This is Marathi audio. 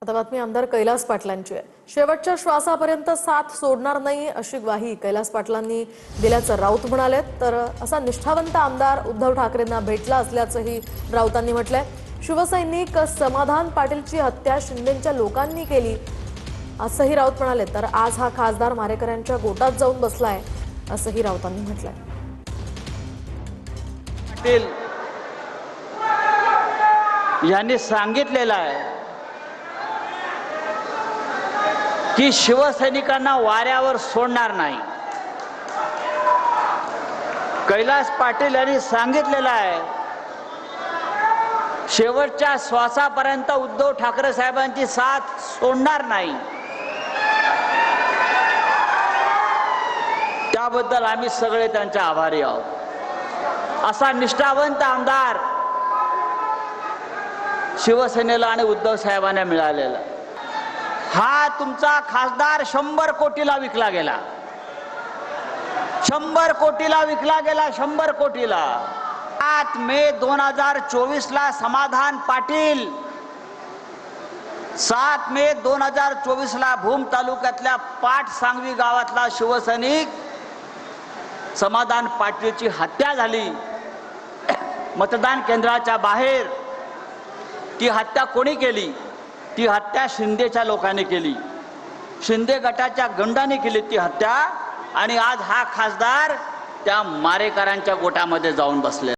आता बातमी आमदार कैलास पाटलांची आहे। शेवटच्या श्वासापर्यंत साथ सोडणार नाही अशी ग्वाही कैलास पाटलांनी दिल्याचं राऊत म्हणाले। तर असा निष्ठावंत आमदार उद्धव ठाकरेंना भेटला असल्याचंही राऊतांनी म्हटलंय। शिवसैनिक समाधान पाटीलची हत्या शिंदेंच्या लोकांनी केली असंही राऊत म्हणाले। तर आज हा खासदार मारेकऱ्यांच्या गोटात जाऊन बसलाय असंही राऊतांनी म्हटलंय। पाटील यांनी सांगितलेलं आहे की शिवसैनिकांना वाऱ्यावर सोडणार नाही। कैलास पाटील यांनी सांगितलेलं आहे शेवटच्या श्वासापर्यंत उद्धव ठाकरे साहेबांची साथ सोडणार नाही। त्याबद्दल आम्ही सगळे त्यांचे आभारी आहोत। असा निष्ठावंत आमदार शिवसेनेला आणि उद्धव साहेबांना मिळालेला। हा तुमचा खासदार 100 कोटीला विकला गेला, 100 कोटीला विकला गेला, 100 कोटीला। 7 मे 2024 ला समाधान पाटील 7 मे 2024 ला भूम तालुक्यातल्या पाटसांगवी गावातला शिवसैनिक समाधान पाटीलची हत्या झाली। मतदान केंद्राच्या बाहेर ती हत्या कोणी केली? ती हत्या शिंदेच्या लोकांनी केली, शिंदे गटाच्या गुंडांनी केली ती हत्या। आणि आज हा खासदार त्या मारेकरांच्या गोटामध्ये जाऊन बसले।